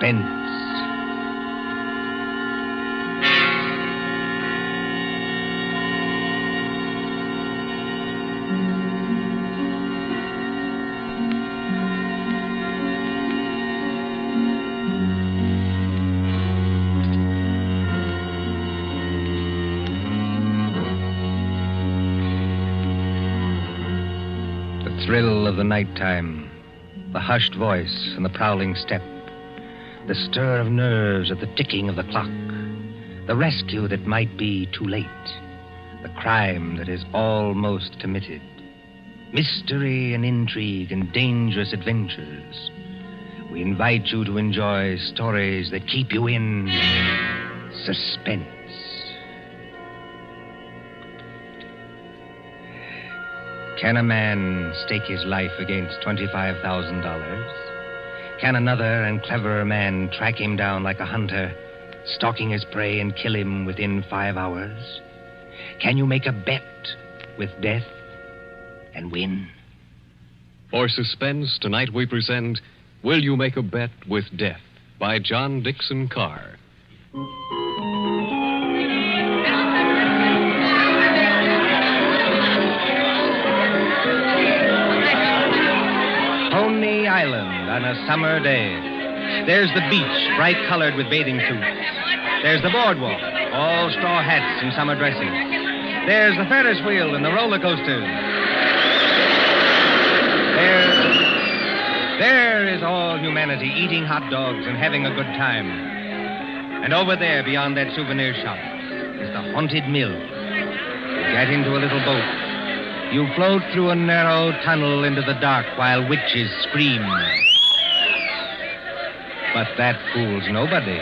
Suspense. The thrill of the nighttime, the hushed voice and the prowling step, the stir of nerves at the ticking of the clock, the rescue that might be too late, the crime that is almost committed, mystery and intrigue and dangerous adventures. We invite you to enjoy stories that keep you in suspense. Can a man stake his life against $25,000? Can another and cleverer man track him down like a hunter, stalking his prey and kill him within 5 hours? Can you make a bet with death and win? For Suspense, tonight we present Will You Make a Bet with Death by John Dixon Carr. Coney Island on a summer day. There's the beach, bright colored with bathing suits. There's the boardwalk, all straw hats and summer dresses. There's the Ferris wheel and the roller coasters. There is all humanity eating hot dogs and having a good time. And over there, beyond that souvenir shop, is the haunted mill. You get into a little boat. You float through a narrow tunnel into the dark while witches scream. But that fools nobody,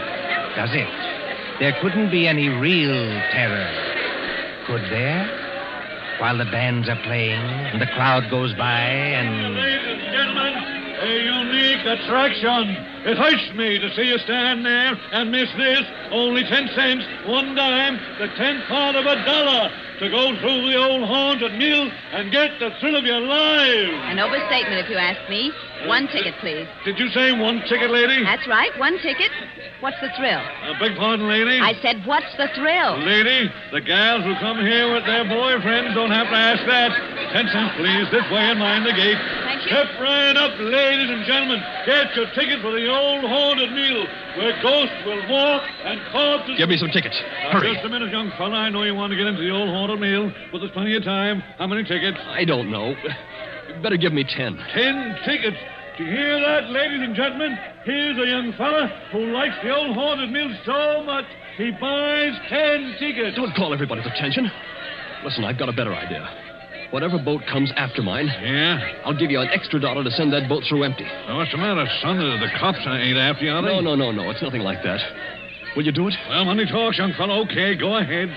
does it? There couldn't be any real terror, could there? While the bands are playing and the crowd goes by and... Ladies and gentlemen, a unique attraction. It hurts me to see you stand there and miss this. Only 10 cents, 1 dime, the 10th part of $1 to go through the old haunted mill and get the thrill of your lives. An overstatement, if you ask me. 1 ticket, please. Did you say 1 ticket, lady? That's right, 1 ticket. What's the thrill? Beg pardon, lady? I said, what's the thrill? Lady, the gals who come here with their boyfriends don't have to ask that. 10 cents, please, this way and mind the gate. Thank you. Step right up, ladies and gentlemen. Get your ticket for the old haunted mill, where ghosts will walk and corpses... Give me some tickets. Hurry. Just a minute, young fella. I know you want to get into the old haunted mill, but there's plenty of time. How many tickets? I don't know. Better give me 10. 10 tickets. Do you hear that, ladies and gentlemen? Here's a young fella who likes the old haunted mill so much, he buys 10 tickets. Don't call everybody's attention. Listen, I've got a better idea. Whatever boat comes after mine, Yeah? I'll give you an extra $1 to send that boat through empty. Now, what's the matter, son? The cops ain't after you, are they? No. It's nothing like that. Will you do it? Well, money talks, young fellow. Okay, go ahead.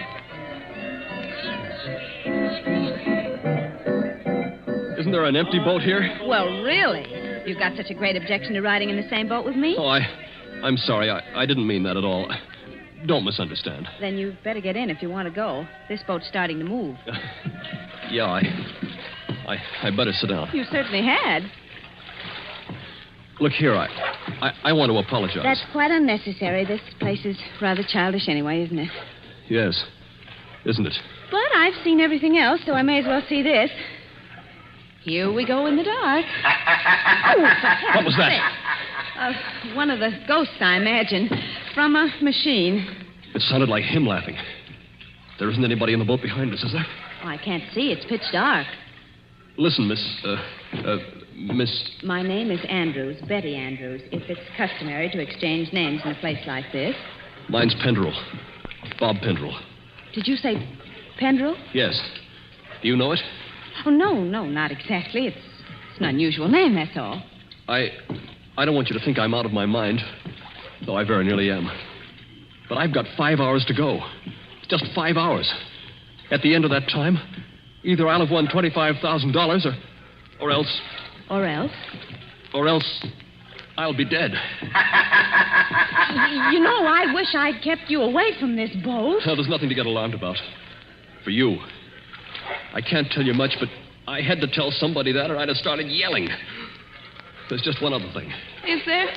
Isn't there an empty boat here? Well, really? You've got such a great objection to riding in the same boat with me? Oh, I'm sorry. I didn't mean that at all. Don't misunderstand. Then you'd better get in if you want to go. This boat's starting to move. Yeah, I better sit down. You certainly had. Look here, I want to apologize. That's quite unnecessary. This place is rather childish anyway, isn't it? Yes, isn't it? But I've seen everything else, so I may as well see this. Here we go in the dark. What was that? One of the ghosts, I imagine, from a machine. It sounded like him laughing. There isn't anybody in the boat behind us, is there? Oh, I can't see. It's pitch dark. Listen, Miss... My name is Andrews, Betty Andrews, if it's customary to exchange names in a place like this. Mine's Pendrell. Bob Pendrell. Did you say Pendrell? Yes. Do you know it? Oh, no, not exactly. It's an unusual name, that's all. I don't want you to think I'm out of my mind, though I very nearly am. But I've got 5 hours to go. Just 5 hours. At the end of that time, either I'll have won $25,000 or else... Or else? Or else I'll be dead. You know, I wish I'd kept you away from this boat. Well, there's nothing to get alarmed about. For you. I can't tell you much, but I had to tell somebody that or I'd have started yelling. There's just one other thing. Is there?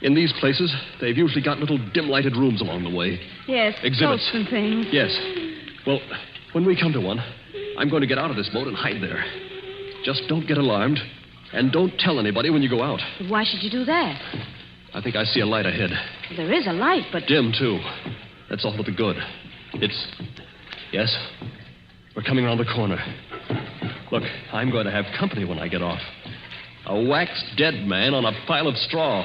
In these places, they've usually got little dim-lighted rooms along the way. Yes, Exhibits. boats and things. Yes. Well, when we come to one, I'm going to get out of this boat and hide there. Just don't get alarmed, and don't tell anybody when you go out. But why should you do that? I think I see a light ahead. Well, there is a light, but... Dim, too. That's all to the good. Yes? We're coming around the corner. Look, I'm going to have company when I get off. A waxed dead man on a pile of straw.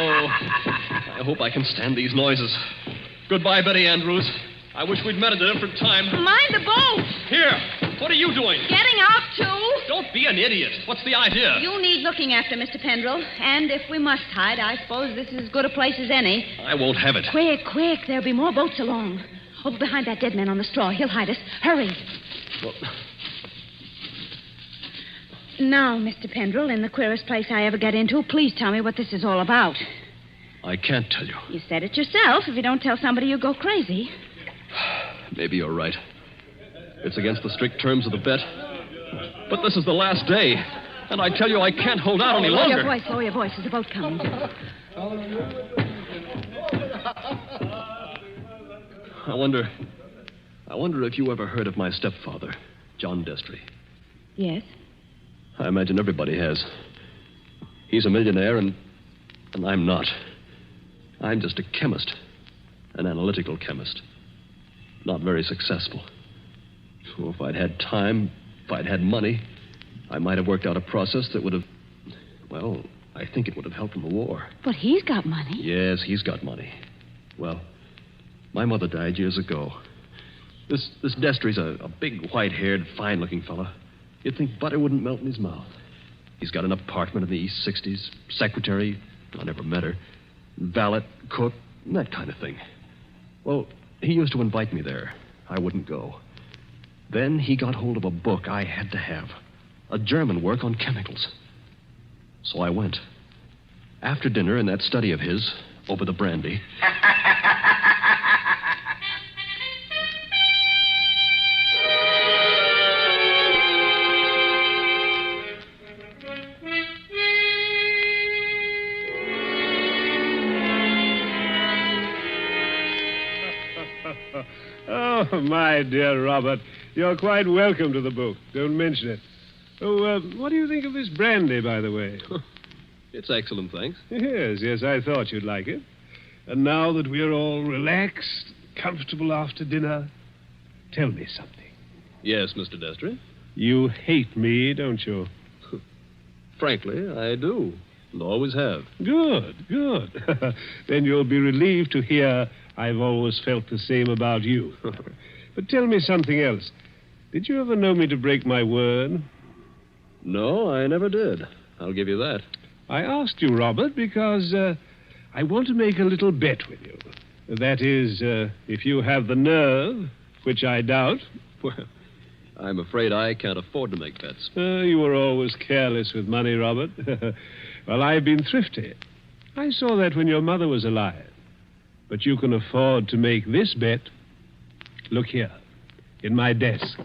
Oh, I hope I can stand these noises. Goodbye, Betty Andrews. I wish we'd met at a different time. Mind the boat! Here, what are you doing? Getting out, too? Don't be an idiot. What's the idea? You need looking after, Mr. Pendrell. And if we must hide, I suppose this is as good a place as any. I won't have it. Quick, quick. There'll be more boats along. Over behind that dead man on the straw. He'll hide us. Hurry. Well... Now, Mr. Pendrell, in the queerest place I ever get into, please tell me what this is all about. I can't tell you. You said it yourself. If you don't tell somebody, you'll go crazy. Maybe you're right. It's against the strict terms of the bet. But this is the last day. And I tell you, I can't hold out any longer. Lower your voice. There's a boat coming. I wonder if you ever heard of my stepfather, John Destry. Yes? I imagine everybody has. He's a millionaire, and I'm not. I'm just a chemist, an analytical chemist. Not very successful. So if I'd had time, if I'd had money, I might have worked out a process that would have... Well, I think it would have helped in the war. But he's got money. Yes, he's got money. Well, my mother died years ago. This Destry's a big, white-haired, fine-looking fella. You'd think butter wouldn't melt in his mouth. He's got an apartment in the East 60s, secretary, I never met her, valet, cook, that kind of thing. Well, he used to invite me there. I wouldn't go. Then he got hold of a book I had to have, a German work on chemicals. So I went. After dinner in that study of his, over the brandy... Oh, my dear Robert, you're quite welcome to the book. Don't mention it. Oh, what do you think of this brandy, by the way? It's excellent, thanks. Yes, I thought you'd like it. And now that we're all relaxed, comfortable after dinner, tell me something. Yes, Mr. Destry? You hate me, don't you? Frankly, I do. And always have. Good. Then you'll be relieved to hear I've always felt the same about you. But tell me something else. Did you ever know me to break my word? No, I never did. I'll give you that. I asked you, Robert, because I want to make a little bet with you. That is, if you have the nerve, which I doubt. Well, I'm afraid I can't afford to make bets. You were always careless with money, Robert. Well, I've been thrifty. I saw that when your mother was alive. But you can afford to make this bet. Look here, in my desk.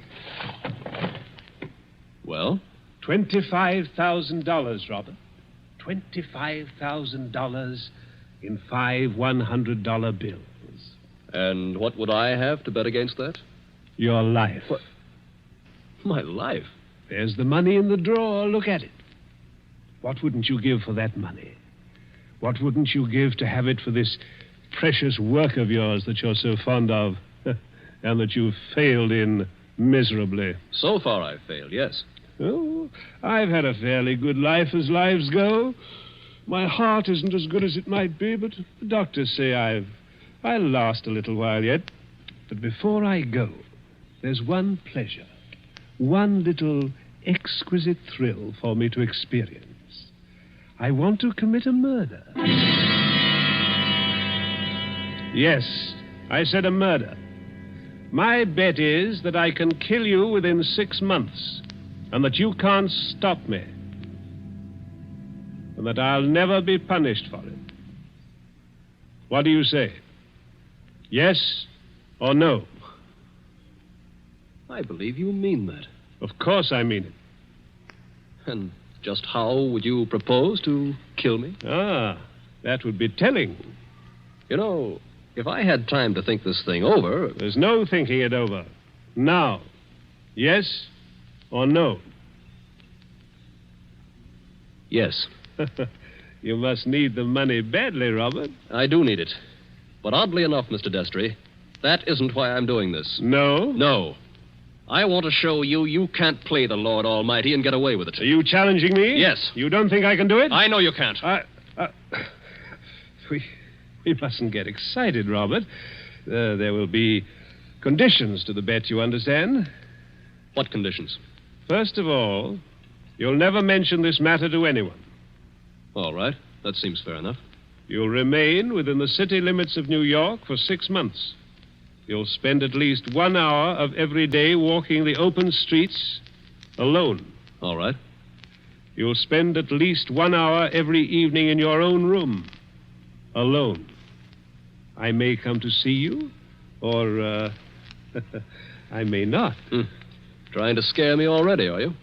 Well? $25,000, Robert. $25,000 in 5 $100 bills. And what would I have to bet against that? Your life. What? My life? There's the money in the drawer. Look at it. What wouldn't you give for that money? What wouldn't you give to have it for this precious work of yours that you're so fond of and that you've failed in miserably? So far I've failed, yes. Oh, I've had a fairly good life as lives go. My heart isn't as good as it might be, but the doctors say I'll last a little while yet. But before I go, there's one pleasure, one little exquisite thrill for me to experience. I want to commit a murder. Yes, I said a murder. My bet is that I can kill you within 6 months, and that you can't stop me, and that I'll never be punished for it. What do you say? Yes or no? I believe you mean that. Of course I mean it. And Just how would you propose to kill me? Ah, that would be telling. You know, if I had time to think this thing over... There's no thinking it over. Now. Yes or no? Yes. You must need the money badly, Robert. I do need it. But oddly enough, Mr. Destry, that isn't why I'm doing this. No? No. I want to show you can't play the Lord Almighty and get away with it. Are you challenging me? Yes. You don't think I can do it? I know you can't. We mustn't get excited, Robert. There will be conditions to the bet, you understand? What conditions? First of all, you'll never mention this matter to anyone. All right. That seems fair enough. You'll remain within the city limits of New York for 6 months. You'll spend at least 1 hour of every day walking the open streets alone. All right. You'll spend at least 1 hour every evening in your own room, alone. I may come to see you, or I may not. Trying to scare me already, are you?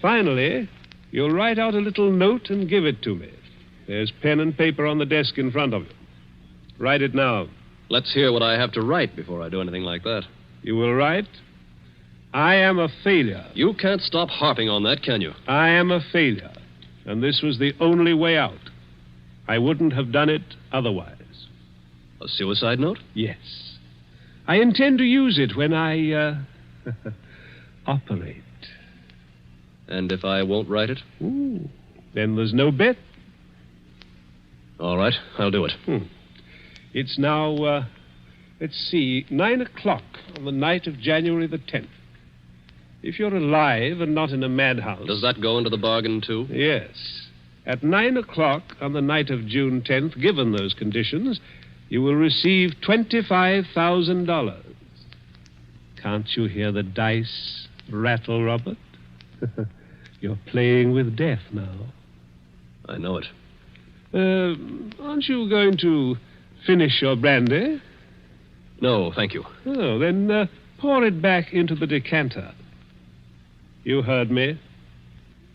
Finally, you'll write out a little note and give it to me. There's pen and paper on the desk in front of you. Write it now. Let's hear what I have to write before I do anything like that. You will write, I am a failure. You can't stop harping on that, can you? I am a failure, and this was the only way out. I wouldn't have done it otherwise. A suicide note? Yes. I intend to use it when I, operate. And if I won't write it? Ooh, then there's no bet. All right, I'll do it. It's now, let's see, 9 o'clock on the night of January the 10th. If you're alive and not in a madhouse... Does that go into the bargain, too? Yes. At 9 o'clock on the night of June 10th, given those conditions, you will receive $25,000. Can't you hear the dice rattle, Robert? You're playing with death now. I know it. Aren't you going to finish your brandy? No, thank you. Oh, then pour it back into the decanter. You heard me.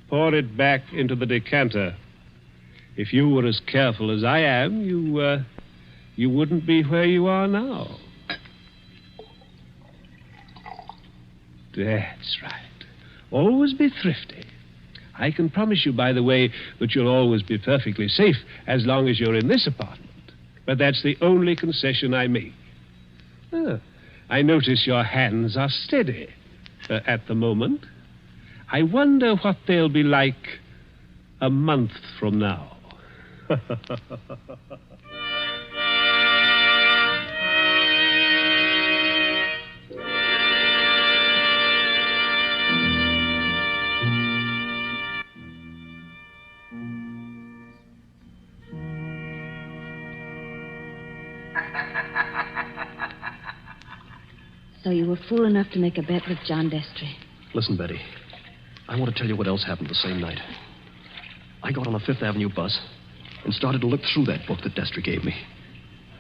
Pour it back into the decanter. If you were as careful as I am, you wouldn't be where you are now. That's right. Always be thrifty. I can promise you, by the way, that you'll always be perfectly safe as long as you're in this apartment. But that's the only concession I make. I notice your hands are steady at the moment. I wonder what they'll be like a month from now. So you were fool enough to make a bet with John Destry. Listen, Betty. I want to tell you what else happened the same night. I got on a Fifth Avenue bus and started to look through that book that Destry gave me.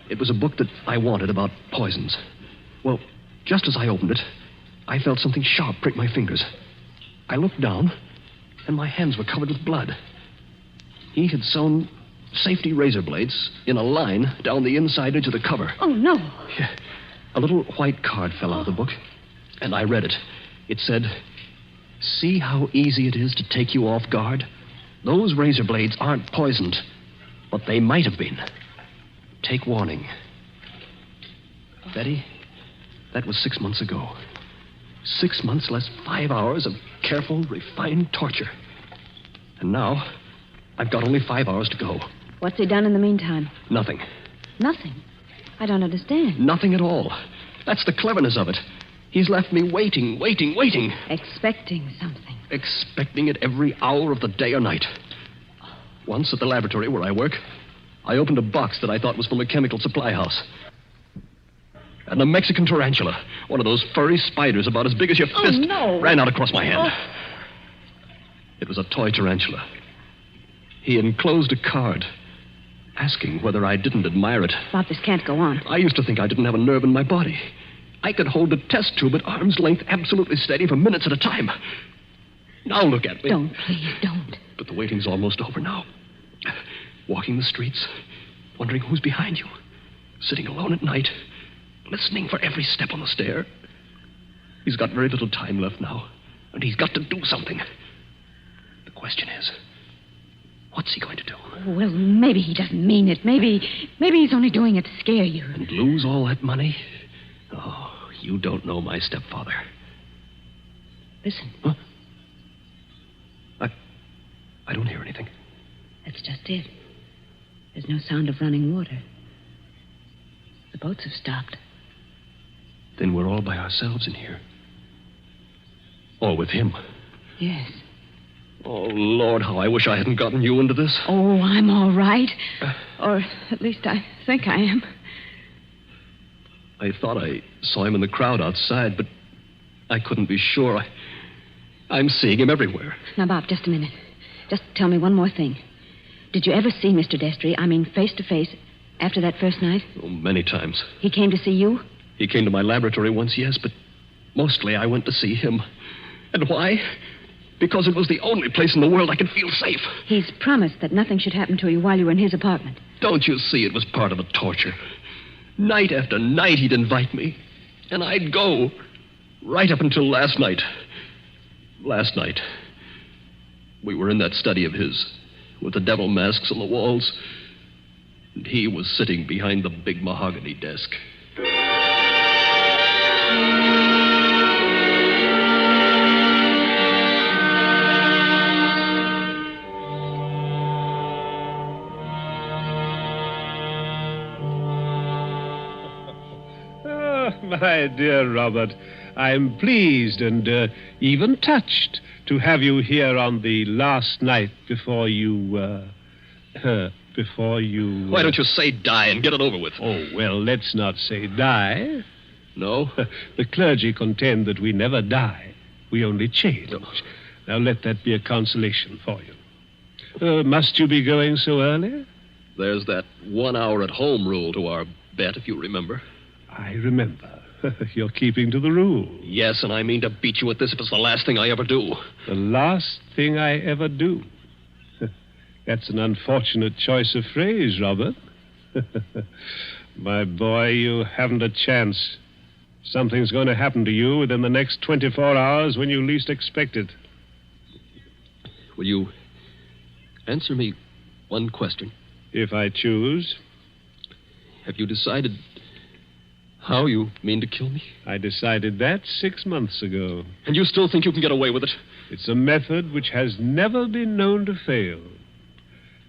It was a book that I wanted about poisons. Well, just as I opened it, I felt something sharp prick my fingers. I looked down, and my hands were covered with blood. He had sewn safety razor blades in a line down the inside edge of the cover. Oh, no. Yeah. A little white card fell out of the book, and I read it. It said, "See how easy it is to take you off guard? Those razor blades aren't poisoned, but they might have been. Take warning." Betty, that was 6 months ago. 6 months less 5 hours of careful, refined torture. And now, I've got only 5 hours to go. What's he done in the meantime? Nothing. Nothing. I don't understand. Nothing at all. That's the cleverness of it. He's left me waiting. Expecting something. Expecting it every hour of the day or night. Once at the laboratory where I work, I opened a box that I thought was from a chemical supply house. And a Mexican tarantula, one of those furry spiders about as big as your fist, ran out across my hand. It was a toy tarantula. He enclosed a card asking whether I didn't admire it. Bob, this can't go on. I used to think I didn't have a nerve in my body. I could hold a test tube at arm's length absolutely steady for minutes at a time. Now look at me. Don't, please, don't. But the waiting's almost over now. Walking the streets, wondering who's behind you. Sitting alone at night, listening for every step on the stair. He's got very little time left now, and he's got to do something. The question is, what's he going to do? Well, maybe he doesn't mean it. Maybe he's only doing it to scare you. And lose all that money? Oh, you don't know my stepfather. Listen. Huh? I don't hear anything. That's just it. There's no sound of running water. The boats have stopped. Then we're all by ourselves in here. Or with him. Yes. Oh, Lord, how I wish I hadn't gotten you into this. Oh, I'm all right. Or at least I think I am. I thought I saw him in the crowd outside, but I couldn't be sure. I'm seeing him everywhere. Now, Bob, just a minute. Just tell me one more thing. Did you ever see Mr. Destry, face to face, after that first night? Oh, many times. He came to see you? He came to my laboratory once, yes, but mostly I went to see him. And why? Because it was the only place in the world I could feel safe. He's promised that nothing should happen to you while you were in his apartment. Don't you see it was part of the torture? Night after night he'd invite me, and I'd go, right up until last night. Last night, we were in that study of his, with the devil masks on the walls, and he was sitting behind the big mahogany desk. My dear Robert, I'm pleased and even touched to have you here on the last night before you... Why don't you say die and get it over with? Oh, well, let's not say die. No? The clergy contend that we never die. We only change. No. Now, let that be a consolation for you. Must you be going so early? There's that 1 hour at home rule to our bet, if you remember. I remember. You're keeping to the rule. Yes, and I mean to beat you at this if it's the last thing I ever do. The last thing I ever do. That's an unfortunate choice of phrase, Robert. My boy, you haven't a chance. Something's going to happen to you within the next 24 hours when you least expect it. Will you answer me one question? If I choose. Have you decided how you mean to kill me? I decided that 6 months ago. And you still think you can get away with it? It's a method which has never been known to fail.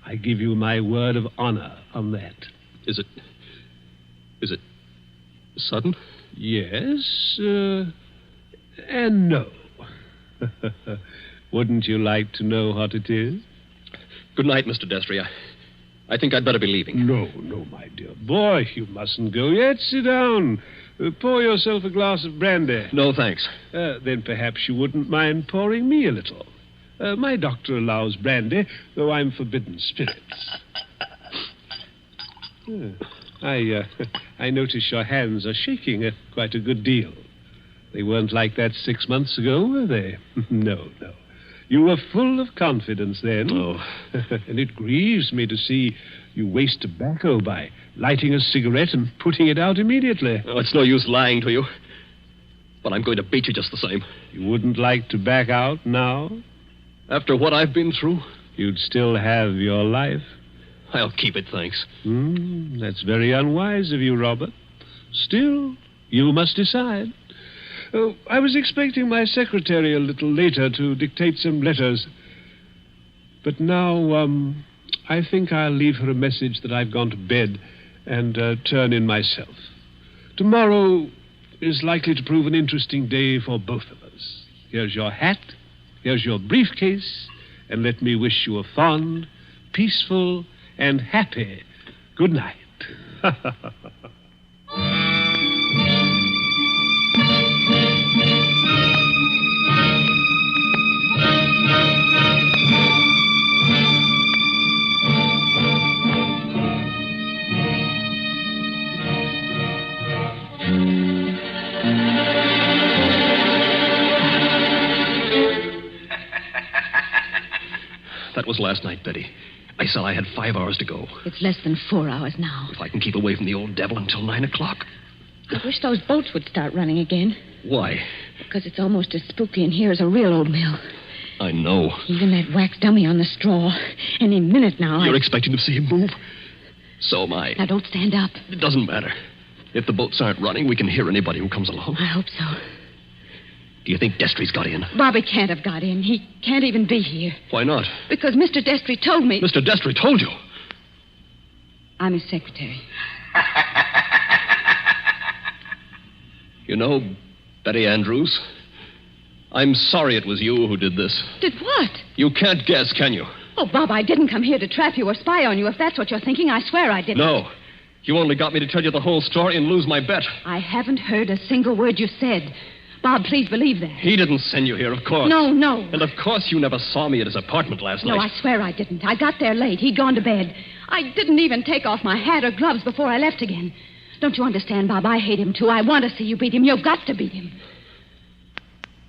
I give you my word of honor on that. Is it sudden? Yes, and no. Wouldn't you like to know what it is? Good night, Mr. Destry. I think I'd better be leaving. No, my dear boy, you mustn't go yet. Sit down. Pour yourself a glass of brandy. No, thanks. Then perhaps you wouldn't mind pouring me a little. My doctor allows brandy, though I'm forbidden spirits. I notice your hands are shaking quite a good deal. They weren't like that 6 months ago, were they? No. You were full of confidence then. Oh. And it grieves me to see you waste tobacco by lighting a cigarette and putting it out immediately. Oh, it's no use lying to you. But I'm going to beat you just the same. You wouldn't like to back out now? After what I've been through? You'd still have your life. I'll keep it, thanks. That's very unwise of you, Robert. Still, you must decide. Oh, I was expecting my secretary a little later to dictate some letters. But now, I think I'll leave her a message that I've gone to bed and turn in myself. Tomorrow is likely to prove an interesting day for both of us. Here's your hat, here's your briefcase, and let me wish you a fond, peaceful, and happy good night. That was last night, Betty. I said I had 5 hours to go. It's less than 4 hours now. If I can keep away from the old devil until 9 o'clock. I wish those boats would start running again. Why? Because it's almost as spooky in here as a real old mill. I know. Even that wax dummy on the straw. Any minute now. You're expecting to see him move? So am I. Now, don't stand up. It doesn't matter. If the boats aren't running, we can hear anybody who comes along. I hope so. Do you think Destry's got in? Bobby can't have got in. He can't even be here. Why not? Because Mr. Destry told me... Mr. Destry told you? I'm his secretary. You know, Betty Andrews, I'm sorry it was you who did this. Did what? You can't guess, can you? Oh, Bob, I didn't come here to trap you or spy on you. If that's what you're thinking, I swear I didn't. No. You only got me to tell you the whole story and lose my bet. I haven't heard a single word you said. Bob, please believe that. He didn't send you here, of course. No. And of course you never saw me at his apartment last night. No, I swear I didn't. I got there late. He'd gone to bed. I didn't even take off my hat or gloves before I left again. Don't you understand, Bob? I hate him, too. I want to see you beat him. You've got to beat him.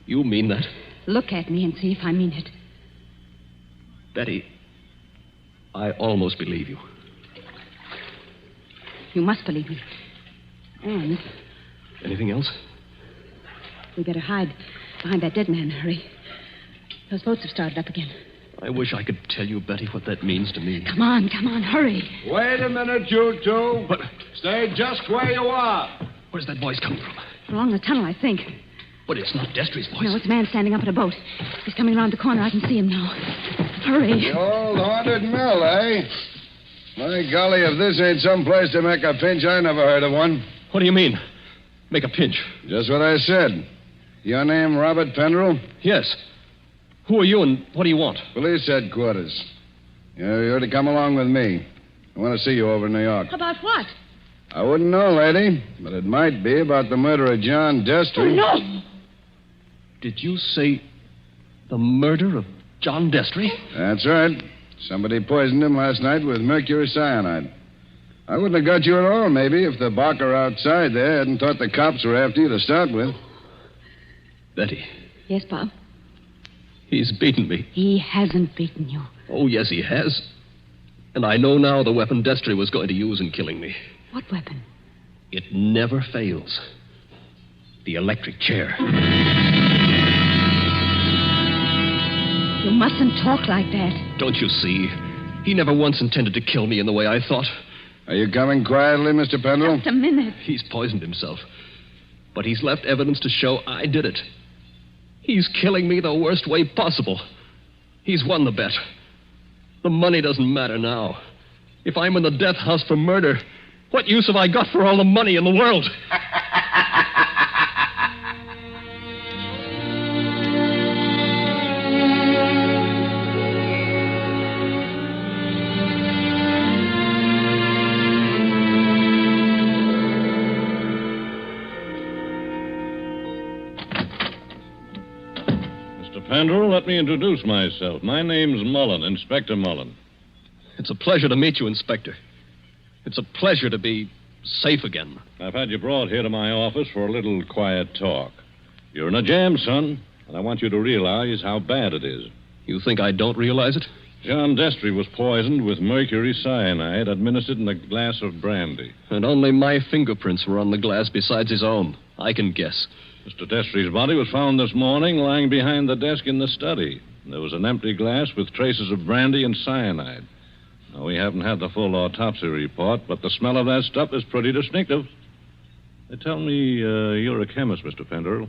You mean that? Look at me and see if I mean it. Betty, I almost believe you. You must believe me. And Anything else? we better hide behind that dead man. Hurry. Those boats have started up again. I wish I could tell you, Betty, what that means to me. Come on, hurry. Wait a minute, you two. What? Stay just where you are. Where's that voice coming from? Along the tunnel, I think. But it's not Destry's voice. No, it's a man standing up in a boat. He's coming around the corner. I can see him now. Hurry. The old haunted mill, eh? My golly, if this ain't some place to make a pinch, I never heard of one. What do you mean? Make a pinch? Just what I said. Your name, Robert Pendrell? Yes. Who are you and what do you want? Police headquarters. You're to come along with me. I want to see you over in New York. About what? I wouldn't know, lady, but it might be about the murder of John Destry. Oh, no. Did you say the murder of John Destry? That's right. Somebody poisoned him last night with mercury cyanide. I wouldn't have got you at all, maybe, if the barker outside there hadn't thought the cops were after you to start with. Betty, Yes, Bob? he's beaten me. He hasn't beaten you. Oh, yes, he has. And I know now the weapon Destry was going to use in killing me. What weapon? It never fails. The electric chair. You mustn't talk like that. Don't you see? He never once intended to kill me in the way I thought. Are you coming quietly, Mr. Pendrell? Just a minute. He's poisoned himself. But he's left evidence to show I did it. He's killing me the worst way possible. He's won the bet. The money doesn't matter now. If I'm in the death house for murder, what use have I got for all the money in the world? Pendrell, let me introduce myself. My name's Mullen, Inspector Mullen. It's a pleasure to meet you, Inspector. It's a pleasure to be safe again. I've had you brought here to my office for a little quiet talk. You're in a jam, son, and I want you to realize how bad it is. You think I don't realize it? John Destry was poisoned with mercury cyanide administered in a glass of brandy. And only my fingerprints were on the glass besides his own. I can guess. Mr. Destry's body was found this morning lying behind the desk in the study. There was an empty glass with traces of brandy and cyanide. Now, we haven't had the full autopsy report, but the smell of that stuff is pretty distinctive. They tell me you're a chemist, Mr. Pendrell.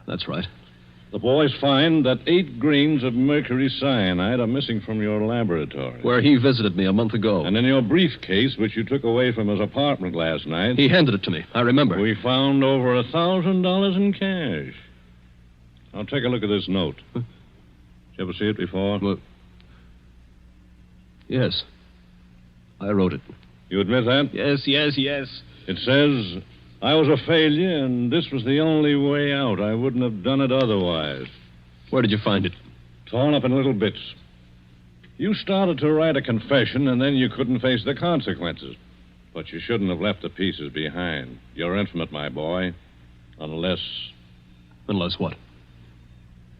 That's right. The boys find that 8 grains of mercury cyanide are missing from your laboratory. Where he visited me a month ago. And in your briefcase, which you took away from his apartment last night... He handed it to me. I remember. We found over $1,000 in cash. Now, take a look at this note. Huh? Did you ever see it before? Well, yes. I wrote it. You admit that? Yes. It says, I was a failure, and this was the only way out. I wouldn't have done it otherwise. Where did you find it? Torn up in little bits. You started to write a confession, and then you couldn't face the consequences. But you shouldn't have left the pieces behind. You're intimate, my boy. Unless Unless what?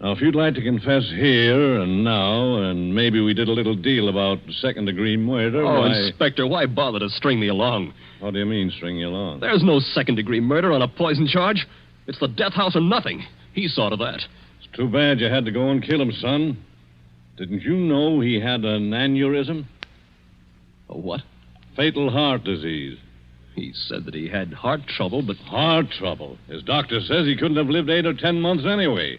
Now, if you'd like to confess here and now, and maybe we did a little deal about second-degree murder, Oh, Inspector, why bother to string me along? What do you mean, string you along? There's no second-degree murder on a poison charge. It's the death house or nothing. He saw to that. It's too bad you had to go and kill him, son. Didn't you know he had an aneurysm? A what? Fatal heart disease. He said that he had heart trouble, but... Heart trouble. His doctor says he couldn't have lived 8 or 10 months anyway.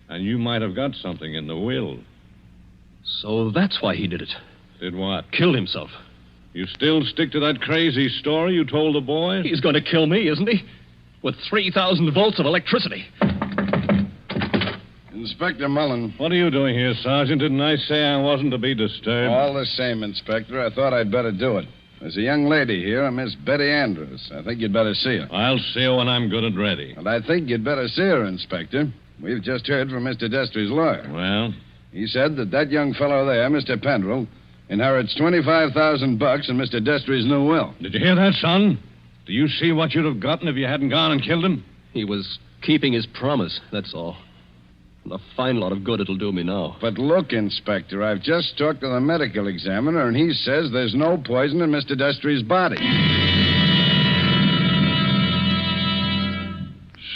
And you might have got something in the will. So that's why he did it. Did what? Killed himself. You still stick to that crazy story you told the boys? He's going to kill me, isn't he? With 3,000 volts of electricity. Inspector Mullen. What are you doing here, Sergeant? Didn't I say I wasn't to be disturbed? All the same, Inspector, I thought I'd better do it. There's a young lady here, a Miss Betty Andrews. I think you'd better see her. I'll see her when I'm good and ready. And I think you'd better see her, Inspector. We've just heard from Mr. Destry's lawyer. Well? He said that young fellow there, Mr. Pendrell, inherits $25,000 in Mr. Destry's new will. Did you hear that, son? Do you see what you'd have gotten if you hadn't gone and killed him? He was keeping his promise, that's all. And a fine lot of good it'll do me now. But look, Inspector, I've just talked to the medical examiner, and he says there's no poison in Mr. Destry's body.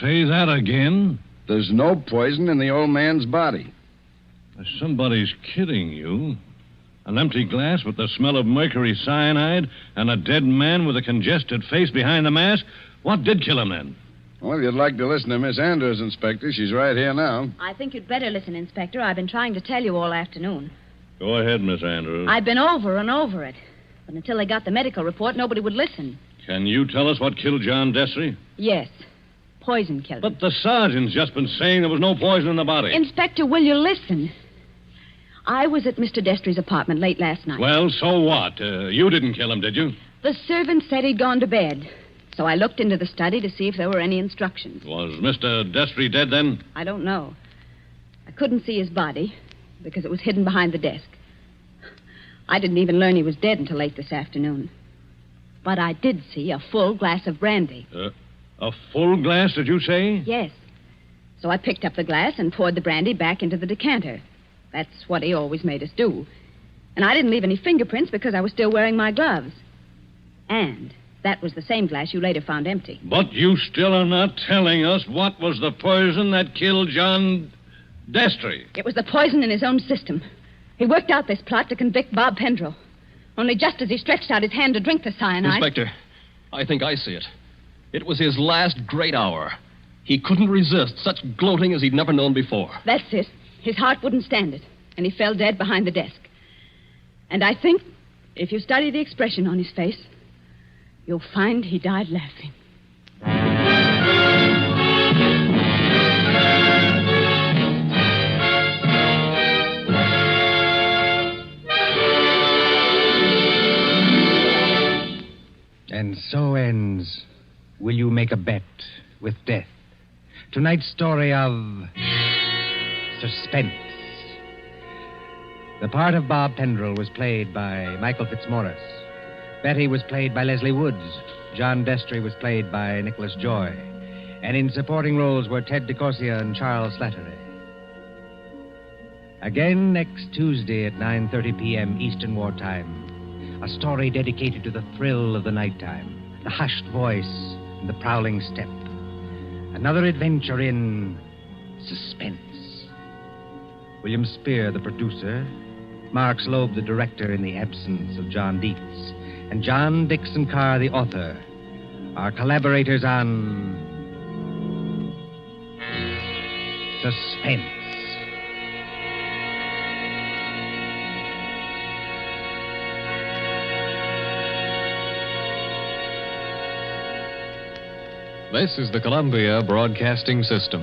Say that again? There's no poison in the old man's body. Somebody's kidding you. An empty glass with the smell of mercury cyanide and a dead man with a congested face behind the mask? What did kill him then? Well, if you'd like to listen to Miss Andrews, Inspector, she's right here now. I think you'd better listen, Inspector. I've been trying to tell you all afternoon. Go ahead, Miss Andrews. I've been over and over it. But until they got the medical report, nobody would listen. Can you tell us what killed John Destry? Yes. Poison killed him. But the sergeant's just been saying there was no poison in the body. Inspector, will you listen? I was at Mr. Destry's apartment late last night. Well, so what? You didn't kill him, did you? The servant said he'd gone to bed. So I looked into the study to see if there were any instructions. Was Mr. Destry dead then? I don't know. I couldn't see his body because it was hidden behind the desk. I didn't even learn he was dead until late this afternoon. But I did see a full glass of brandy. A full glass, did you say? Yes. So I picked up the glass and poured the brandy back into the decanter. That's what he always made us do. And I didn't leave any fingerprints because I was still wearing my gloves. And that was the same glass you later found empty. But you still are not telling us what was the poison that killed John Destry. It was the poison in his own system. He worked out this plot to convict Bob Pendrell. Only just as he stretched out his hand to drink the cyanide... Inspector, I think I see it. It was his last great hour. He couldn't resist such gloating as he'd never known before. That's it. His heart wouldn't stand it, and he fell dead behind the desk. And I think, if you study the expression on his face, you'll find he died laughing. And so ends Will You Make a Bet with Death? Tonight's story of Suspense. The part of Bob Pendrell was played by Michael Fitzmaurice. Betty was played by Leslie Woods. John Destry was played by Nicholas Joy. And in supporting roles were Ted DeCorsia and Charles Slattery. Again next Tuesday at 9:30 p.m. Eastern Wartime. A story dedicated to the thrill of the nighttime, the hushed voice and the prowling step. Another adventure in suspense. William Spear, the producer, Mark Slobe, the director in the absence of John Dietz, and John Dixon Carr, the author, are collaborators on Suspense. This is the Columbia Broadcasting System.